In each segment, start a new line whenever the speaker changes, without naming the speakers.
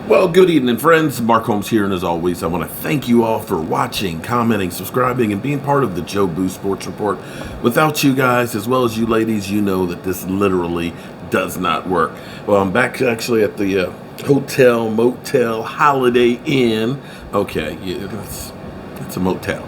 Well, good evening, friends. Mark Holmes here, and as always, I want to thank you all for watching, commenting, subscribing, and being part of the Joe Boo Sports Report. Without you guys, as well as you ladies, you know that this literally does not work. Well, I'm back actually at the hotel, motel, Holiday Inn. Okay, yeah, it's a motel.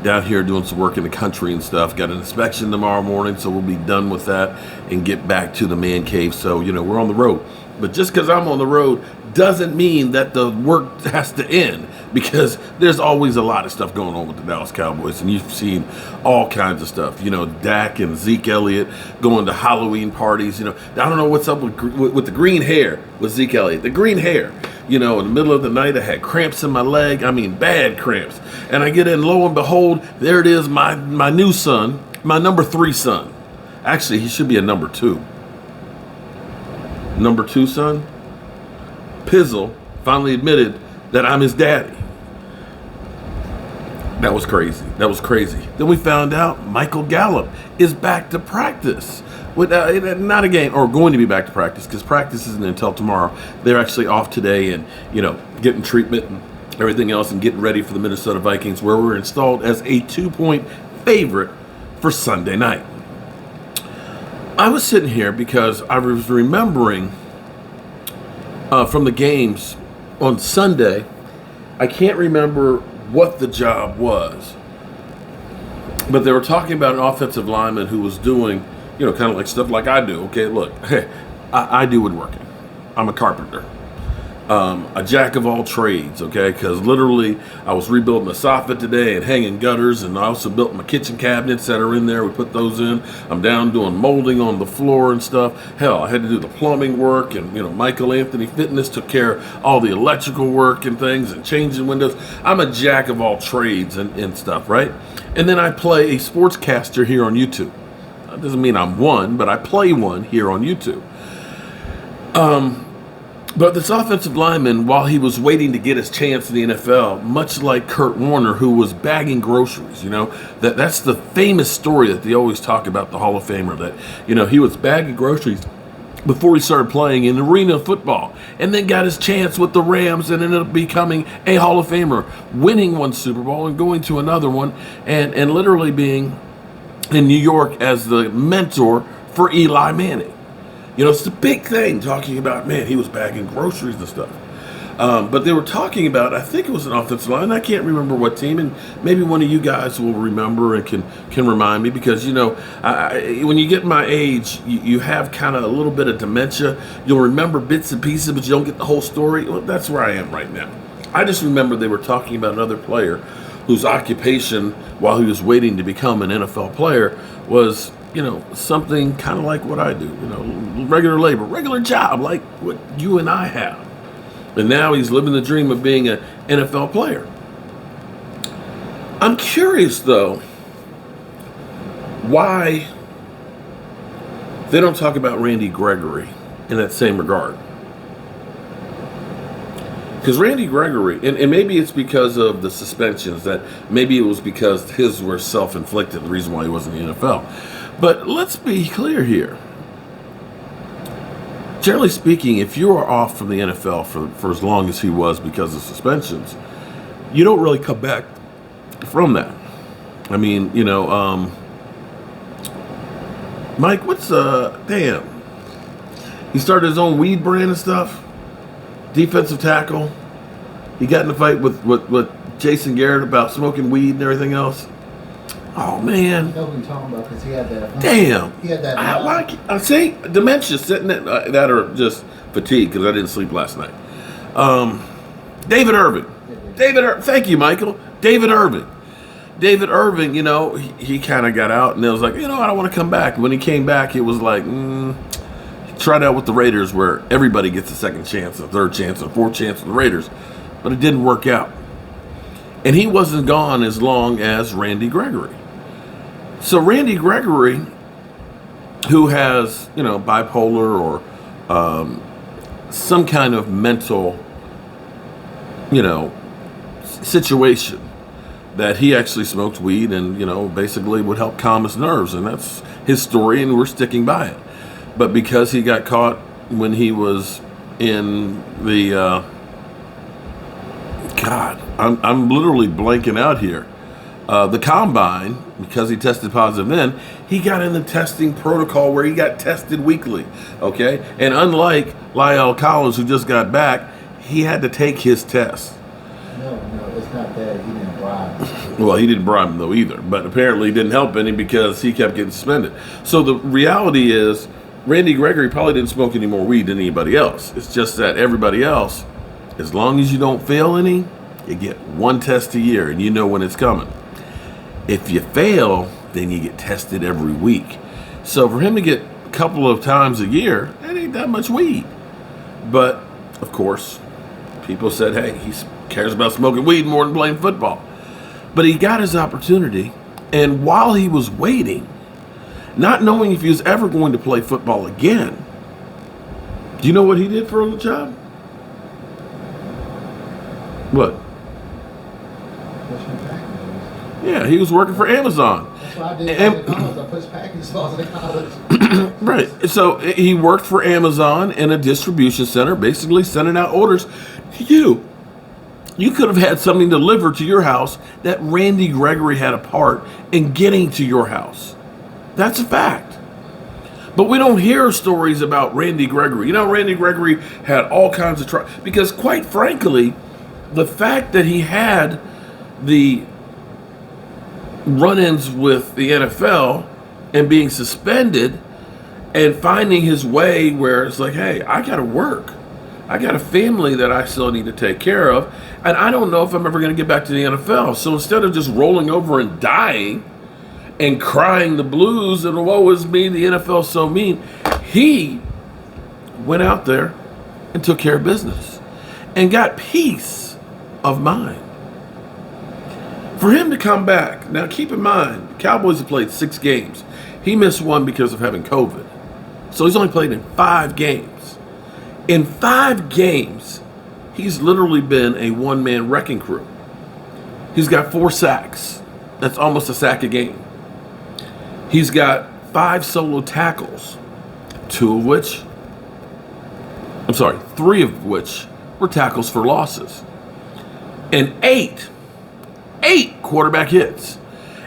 Down here doing some work in the country and stuff. Got an inspection tomorrow morning, so we'll be done with that and get back to the man cave. So, we're on the road. But just because I'm on the road doesn't mean that the work has to end, because there's always a lot of stuff going on with the Dallas Cowboys, and you've seen all kinds of stuff. Dak and Zeke Elliott going to Halloween parties. I don't know what's up with the green hair with Zeke Elliott. The green hair. In the middle of the night, I had cramps in my leg. I mean, bad cramps. And I get in, lo and behold, there it is, my new son, my number 3 son. Actually, he should be a number 2. Number 2 son, Pizzle, finally admitted that I'm his daddy. That was crazy. Then we found out Michael Gallup is back to practice. With not a game, or going to be back to practice, because practice isn't until tomorrow. They're actually off today and, getting treatment and everything else and getting ready for the Minnesota Vikings, where we're installed as a 2-point favorite for Sunday night. I was sitting here because I was remembering from the games on Sunday. I can't remember what the job was, but they were talking about an offensive lineman who was doing, kind of like stuff like I do. Okay, look, I do woodworking. I'm a carpenter. A jack of all trades, okay? Because literally, I was rebuilding a soffit today and hanging gutters, and I also built my kitchen cabinets that are in there. We put those in. I'm down doing molding on the floor and stuff. Hell, I had to do the plumbing work, and Michael Anthony Fitness took care of all the electrical work and things and changing windows. I'm a jack of all trades and stuff, right? And then I play a sportscaster here on YouTube. That doesn't mean I'm one, but I play one here on YouTube. But this offensive lineman, while he was waiting to get his chance in the NFL, much like Kurt Warner, who was bagging groceries, that's the famous story that they always talk about, the Hall of Famer, that, he was bagging groceries before he started playing in arena football, and then got his chance with the Rams and ended up becoming a Hall of Famer, winning one Super Bowl and going to another one, and literally being in New York as the mentor for Eli Manning. It's the big thing, talking about, man, he was bagging groceries and stuff. But they were talking about, I think it was an offensive line. I can't remember what team, and maybe one of you guys will remember and can remind me, because, when you get my age, you have kind of a little bit of dementia. You'll remember bits and pieces, but you don't get the whole story. Well, that's where I am right now. I just remember they were talking about another player whose occupation, while he was waiting to become an NFL player, was something kind of like what I do, regular labor, regular job, like what you and I have. And now he's living the dream of being an NFL player. I'm curious, though, why they don't talk about Randy Gregory in that same regard. Because Randy Gregory, and maybe it's because of the suspensions, that maybe it was because his were self-inflicted, the reason why he wasn't in the NFL. But let's be clear here. Generally speaking, if you are off from the NFL for as long as he was because of suspensions, you don't really come back from that. I mean, Mike, damn. He started his own weed brand and stuff. Defensive tackle. He got in a fight with Jason Garrett about smoking weed and everything else. Oh, man.
You know what I'm talking about, because he had that.
Damn.
He had that.
I see dementia sitting at that, or just fatigue because I didn't sleep last night. David Irving. Thank you, Michael. David Irving, he kind of got out, and it was like, I don't want to come back. When he came back, it was like, he tried out with the Raiders, where everybody gets a second chance, a third chance, a fourth chance with the Raiders. But it didn't work out. And he wasn't gone as long as Randy Gregory. So Randy Gregory, who has, bipolar or some kind of mental, situation, that he actually smoked weed and, basically would help calm his nerves. And that's his story, and we're sticking by it. But because he got caught when he was in the God, I'm literally blanking out here. The combine, because he tested positive then, he got in the testing protocol where he got tested weekly. Okay, and unlike Lyle Collins, who just got back, he had to take his test.
No, it's not that. He didn't bribe.
Well, he didn't bribe him though either, but apparently it didn't help any because he kept getting suspended. So the reality is, Randy Gregory probably didn't smoke any more weed than anybody else. It's just that everybody else, as long as you don't fail any, you get one test a year and you know when it's coming. If you fail, then you get tested every week. So for him to get a couple of times a year, that ain't that much weed. But, of course, people said, hey, he cares about smoking weed more than playing football. But he got his opportunity, and while he was waiting, not knowing if he was ever going to play football again, do you know what he did for a job? What?
Pushing packages.
Yeah, he was working for Amazon.
That's what I did in college. I pushed packages all in college.
Right. So he worked for Amazon in a distribution center, basically sending out orders to you. You could have had something delivered to your house that Randy Gregory had a part in getting to your house. That's a fact. But we don't hear stories about Randy Gregory. You know, Randy Gregory had all kinds of trouble. Because quite frankly, the fact that he had the run-ins with the NFL and being suspended and finding his way where it's like, hey, I got to work. I got a family that I still need to take care of. And I don't know if I'm ever going to get back to the NFL. So instead of just rolling over and dying and crying the blues and woe is me, the NFL's so mean, he went out there and took care of business and got peace of mind. For him to come back, now keep in mind, the Cowboys have played 6 games. He missed one because of having COVID. So he's only played in 5 games. In 5 games, he's literally been a one-man wrecking crew. He's got 4 sacks. That's almost a sack a game. He's got 5 solo tackles, 3 of which were tackles for losses. And 8 quarterback hits.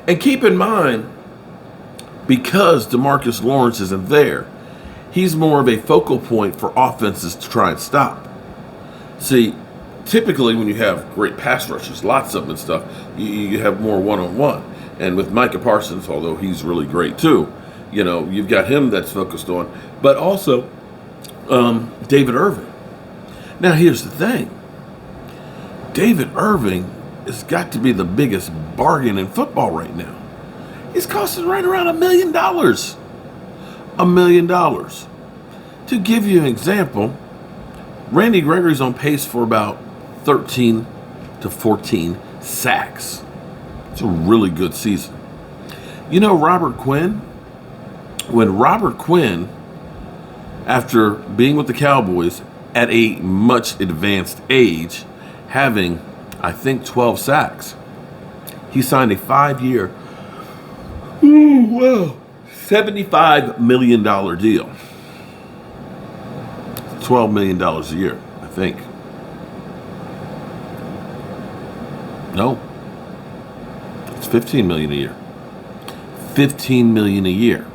And keep in mind, because DeMarcus Lawrence isn't there, he's more of a focal point for offenses to try and stop. See, typically when you have great pass rushes, lots of them and stuff, you have more one-on-one. And with Micah Parsons, although he's really great too, you know, you've got him that's focused on. But also, David Irving. Now, here's the thing. David Irving has got to be the biggest bargain in football right now. He's costing right around $1 million. $1 million. To give you an example, Randy Gregory's on pace for about 13 to 14 sacks. It's a really good season. You know Robert Quinn? When Robert Quinn, after being with the Cowboys at a much advanced age, having, I think, 12 sacks, he signed a 5-year, $75 million deal. $12 million a year, I think. No. It's $15 million a year. $15 million a year.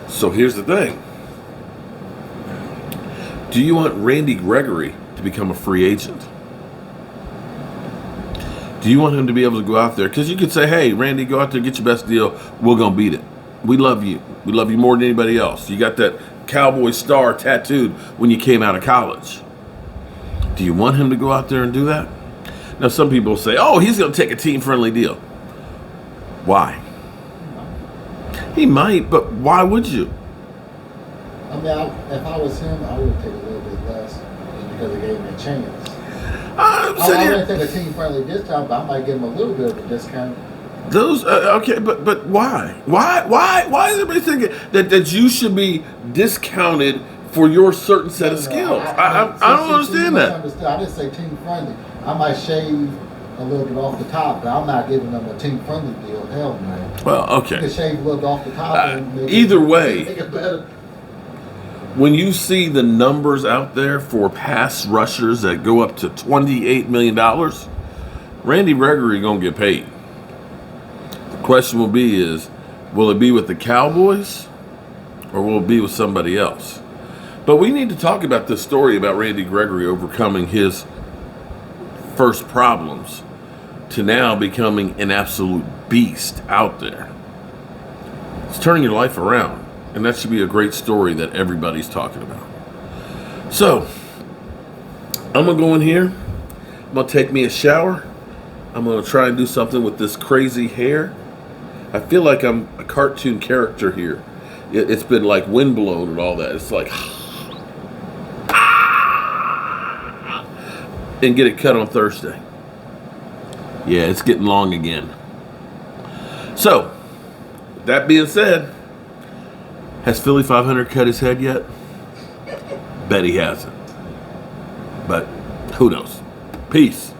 So here's the thing. Do you want Randy Gregory to become a free agent? Do you want him to be able to go out there? Because you could say, hey, Randy, go out there, get your best deal. We're going to beat it. We love you. We love you more than anybody else. You got that Cowboy star tattooed when you came out of college. Do you want him to go out there and do that? Now, some people say, oh, he's going to take a team-friendly deal. Why? He might, but why would you?
I mean, if I was him, I would take a little bit less just because it gave me a chance. I wouldn't take a team-friendly discount, but I might give him a little bit of a discount.
Those okay, but why? Why is everybody thinking that you should be discounted for your certain set of skills? I don't understand that.
I didn't say team-friendly. I might shave a little bit off the top, but I'm not giving them a team-friendly deal. Hell no.
Well, okay.
You can shave a little bit off the top. And
Either way.
Make it better.
When you see the numbers out there for pass rushers that go up to $28 million, Randy Gregory going to get paid. The question will it be with the Cowboys or will it be with somebody else? But we need to talk about this story about Randy Gregory overcoming his first problems to now becoming an absolute beast out there. It's turning your life around. And that should be a great story that everybody's talking about. So, I'm going to go in here. I'm going to take me a shower. I'm going to try and do something with this crazy hair. I feel like I'm a cartoon character here. It's been like windblown and all that. It's like, and get it cut on Thursday. Yeah, it's getting long again. So, that being said, has Philly 500 cut his head yet? Bet he hasn't. But who knows? Peace.